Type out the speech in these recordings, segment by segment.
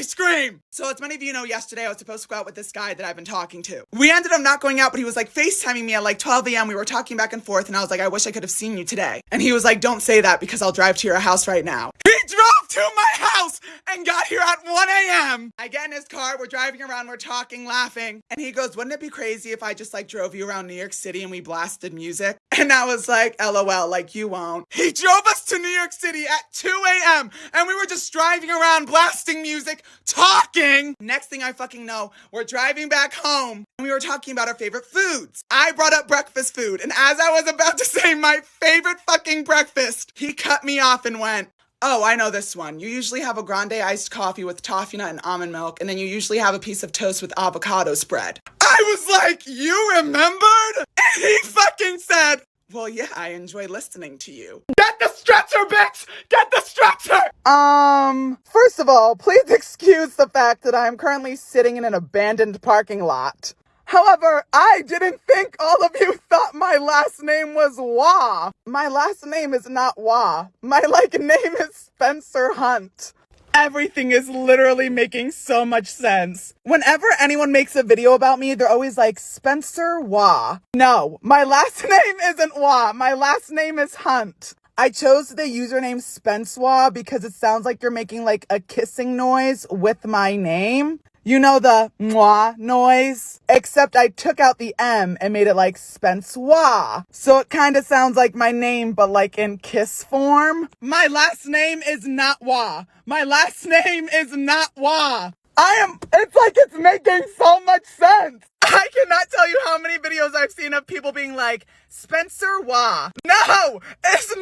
me scream. So as many of you know, yesterday I was supposed to go out with this guy that I've been talking to. We ended up not going out, but he was like FaceTiming me at like 12 a.m. We were talking back and forth, and I was like, I wish I could have seen you today. And he was like, don't say that because I'll drive to your house right now. He drove to my house and got here at 1 a.m. I get in his car, we're driving around, we're talking, laughing. And he goes, wouldn't it be crazy if I just like drove you around New York City and we blasted music? And I was like, LOL, like you won't. He drove us to New York City at 2 a.m. and we were just driving around blasting music, talking. Next thing I fucking know, we're driving back home and we were talking about our favorite foods. I brought up breakfast food, and as I was about to say my favorite fucking breakfast, he cut me off and went, oh, I know this one. You usually have a grande iced coffee with toffee nut and almond milk, and then you usually have a piece of toast with avocado spread. I was like, you remembered? And he fucking said, well, yeah, I enjoy listening to you. Get the stretcher, bitch! Get the stretcher! First of all, please excuse the fact that I am currently sitting in an abandoned parking lot. However, I didn't think all of you thought my last name was Wah. My last name is not Wah. My name is Spencer Hunt. Everything is literally making so much sense. Whenever anyone makes a video about me, they're always like, Spencer Wah. No, my last name isn't Wah. My last name is Hunt. I chose the username Spencewa because it sounds like you're making like a kissing noise with my name. You know, the mwah noise? Except I took out the M and made it like Spencewa. So it kind of sounds like my name, but like in kiss form. My last name is not Wah. My last name is not Wah. It's like it's making so much sense. I cannot tell you how many videos I've seen of people being like, Spencer Wah. No, it's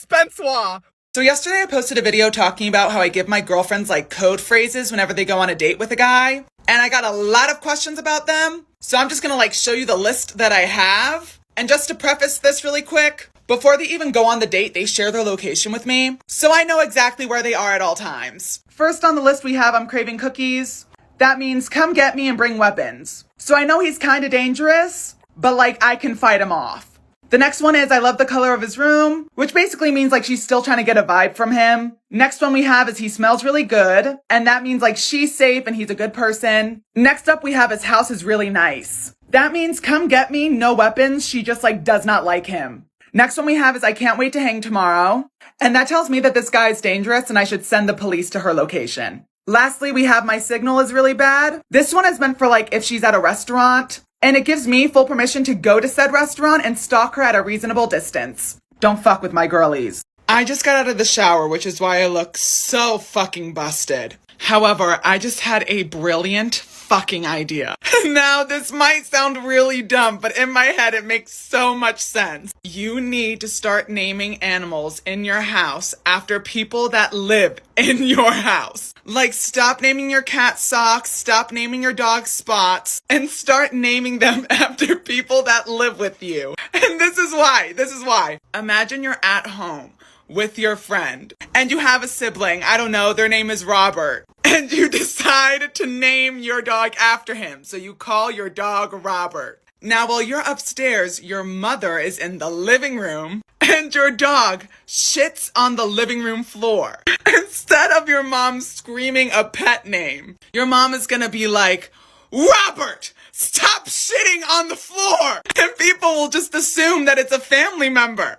Spencewa. So yesterday I posted a video talking about how I give my girlfriends like code phrases whenever they go on a date with a guy. And I got a lot of questions about them. So I'm just gonna like show you the list that I have. And just to preface this really quick, before they even go on the date, they share their location with me. So I know exactly where they are at all times. First on the list we have, I'm craving cookies. That means come get me and bring weapons. So I know he's kind of dangerous, but like I can fight him off. The next one is I love the color of his room, which basically means like she's still trying to get a vibe from him. Next one we have is he smells really good, and that means like she's safe and he's a good person. Next up we have his house is really nice. That means come get me, no weapons, she just like does not like him. Next one we have is I can't wait to hang tomorrow, and that tells me that this guy is dangerous and I should send the police to her location. Lastly, we have my signal is really bad. This one is meant for like if she's at a restaurant, and it gives me full permission to go to said restaurant and stalk her at a reasonable distance. Don't fuck with my girlies. I just got out of the shower, which is why I look so fucking busted. However, I just had a brilliant fucking idea. Now, this might sound really dumb, but in my head, it makes so much sense. You need to start naming animals in your house after people that live in your house. Like, stop naming your cat Socks, stop naming your dog Spots, and start naming them after people that live with you. And this is why. Imagine you're at home with your friend, and you have a sibling, I don't know, their name is Robert, and you decide to name your dog after him, so you call your dog Robert. Now, while you're upstairs, your mother is in the living room, and your dog shits on the living room floor. Instead of your mom screaming a pet name, your mom is gonna be like, Robert, stop shitting on the floor! And people will just assume that it's a family member.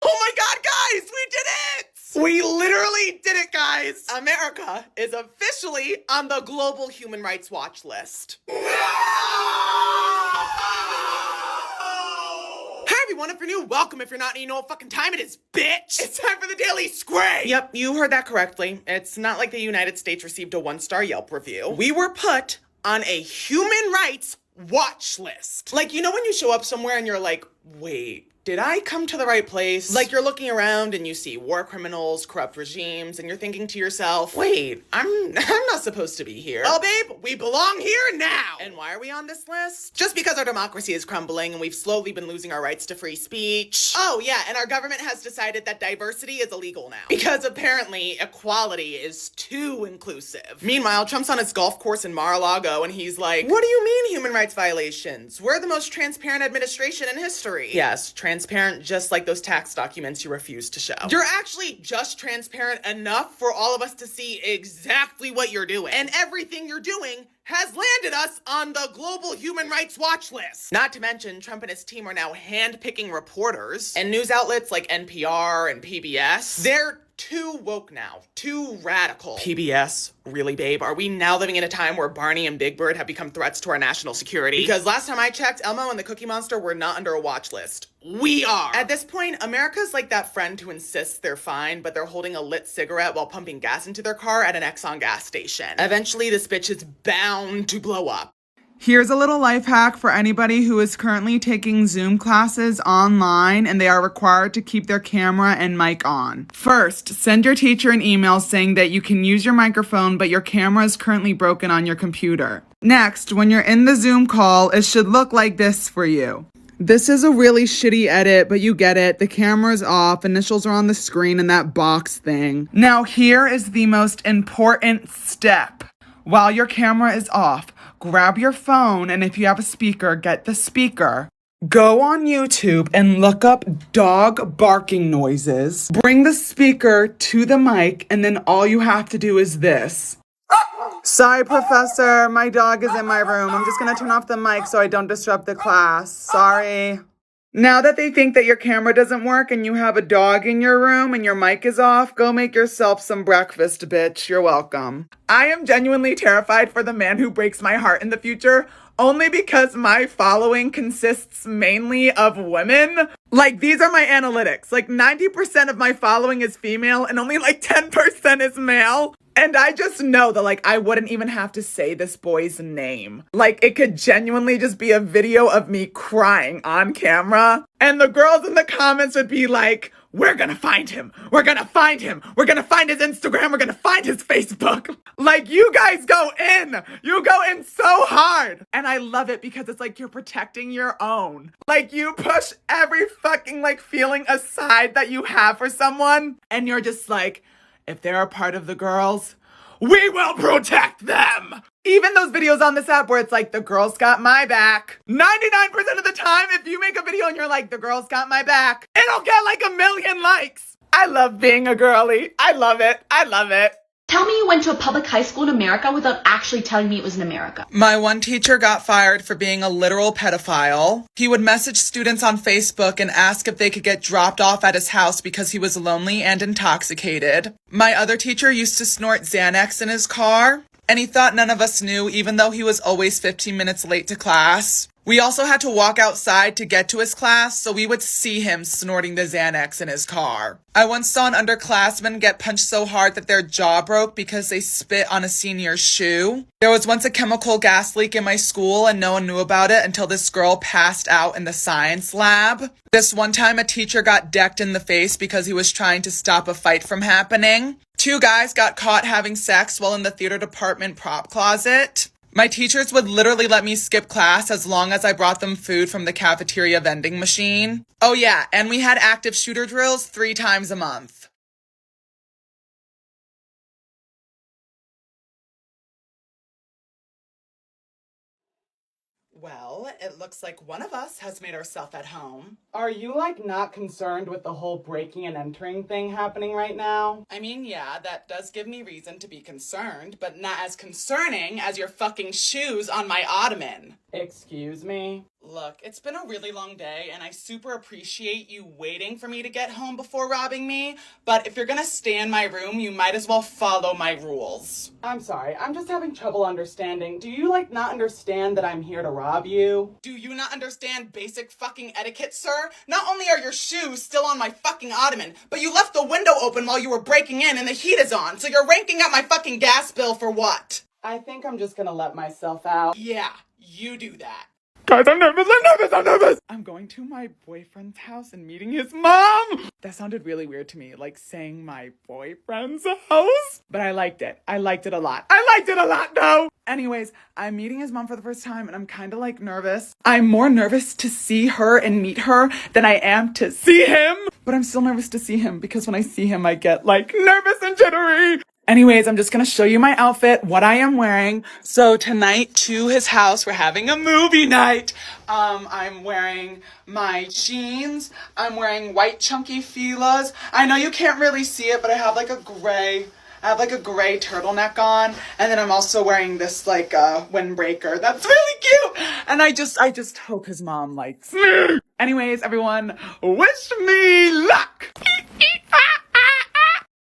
Oh my God, guys, we did it! We literally did it, guys. America is officially on the Global Human Rights Watch list. No! Hi everyone, if you're new, welcome. If you're not, you know what fucking time it is, bitch. It's time for the Daily Scrape. Yep, you heard that correctly. It's not like the United States received a 1-star Yelp review. We were put on a human rights watch list. Like, you know when you show up somewhere and you're like, wait, did I come to the right place? Like, you're looking around and you see war criminals, corrupt regimes, and you're thinking to yourself, wait, I'm not supposed to be here. Oh, babe, we belong here now. And why are we on this list? Just because our democracy is crumbling and we've slowly been losing our rights to free speech. Oh, yeah, and our government has decided that diversity is illegal now. Because apparently equality is too inclusive. Meanwhile, Trump's on his golf course in Mar-a-Lago and he's like, what do you mean human rights violations? We're the most transparent administration in history. Yes, transparent, just like those tax documents you refuse to show. You're actually just transparent enough for all of us to see exactly what you're doing. And everything you're doing has landed us on the Global Human Rights Watch list. Not to mention, Trump and his team are now hand-picking reporters, and news outlets like NPR and PBS, they're too woke now, too radical. PBS, really, babe? Are we now living in a time where Barney and Big Bird have become threats to our national security? Because last time I checked, Elmo and the Cookie Monster were not under a watch list. We are! At this point, America's like that friend who insists they're fine, but they're holding a lit cigarette while pumping gas into their car at an Exxon gas station. Eventually, this bitch is bound to blow up. Here's a little life hack for anybody who is currently taking Zoom classes online and they are required to keep their camera and mic on. First, send your teacher an email saying that you can use your microphone, but your camera is currently broken on your computer. Next, when you're in the Zoom call, it should look like this for you. This is a really shitty edit, but you get it. The camera's off, initials are on the screen, and that box thing. Now, here is the most important step. While your camera is off, grab your phone, and if you have a speaker, get the speaker. Go on YouTube and look up dog barking noises. Bring the speaker to the mic, and then all you have to do is this. Sorry, Professor, my dog is in my room. I'm just gonna turn off the mic so I don't disrupt the class. Sorry. Now that they think that your camera doesn't work and you have a dog in your room and your mic is off, go make yourself some breakfast, bitch. You're welcome. I am genuinely terrified for the man who breaks my heart in the future, only because my following consists mainly of women. Like, these are my analytics. Like, 90% of my following is female and only like 10% is male. And I just know that, like, I wouldn't even have to say this boy's name. Like, it could genuinely just be a video of me crying on camera. And the girls in the comments would be like, we're gonna find him. We're gonna find him. We're gonna find his Instagram. We're gonna find his Facebook. Like, you guys go in. You go in so hard. And I love it because it's like you're protecting your own. Like, you push every fucking, like, feeling aside that you have for someone. And you're just like, if they're a part of the girls, we will protect them. Even those videos on this app where it's like, the girls got my back. 99% of the time, if you make a video and you're like, the girls got my back, it'll get like 1 million likes. I love being a girly. I love it. I love it. Tell me you went to a public high school in America without actually telling me it was in America. My one teacher got fired for being a literal pedophile. He would message students on Facebook and ask if they could get dropped off at his house because he was lonely and intoxicated. My other teacher used to snort Xanax in his car, and he thought none of us knew, even though he was always 15 minutes late to class. We also had to walk outside to get to his class, so we would see him snorting the Xanax in his car. I once saw an underclassman get punched so hard that their jaw broke because they spit on a senior's shoe. There was once a chemical gas leak in my school and no one knew about it until this girl passed out in the science lab. This one time a teacher got decked in the face because he was trying to stop a fight from happening. 2 guys got caught having sex while in the theater department prop closet. My teachers would literally let me skip class as long as I brought them food from the cafeteria vending machine. Oh yeah, and we had active shooter drills 3 times a month. Well, it looks like one of us has made herself at home. Are you, like, not concerned with the whole breaking and entering thing happening right now? I mean, yeah, that does give me reason to be concerned, but not as concerning as your fucking shoes on my ottoman. Excuse me? Look, it's been a really long day, and I super appreciate you waiting for me to get home before robbing me, but if you're gonna stay in my room, you might as well follow my rules. I'm sorry, I'm just having trouble understanding. Do you, like, not understand that I'm here to rob you? Do you not understand basic fucking etiquette, sir? Not only are your shoes still on my fucking ottoman, but you left the window open while you were breaking in and the heat is on, so you're ranking out my fucking gas bill for what? I think I'm just gonna let myself out. Yeah, you do that. Guys, I'm nervous. I'm going to my boyfriend's house and meeting his mom. That sounded really weird to me, like saying my boyfriend's house. But I liked it. I liked it a lot though. Anyways, I'm meeting his mom for the first time and I'm kind of like nervous. I'm more nervous to see her and meet her than I am to see him. But I'm still nervous to see him because when I see him, I get like nervous and jittery. Anyways, I'm just gonna show you my outfit, what I am wearing. So tonight to his house, we're having a movie night. I'm wearing my jeans. I'm wearing white chunky Fila's. I know you can't really see it, but I have like a gray turtleneck on. And then I'm also wearing this like windbreaker. That's really cute. And I just hope his mom likes me. Anyways, everyone, wish me luck.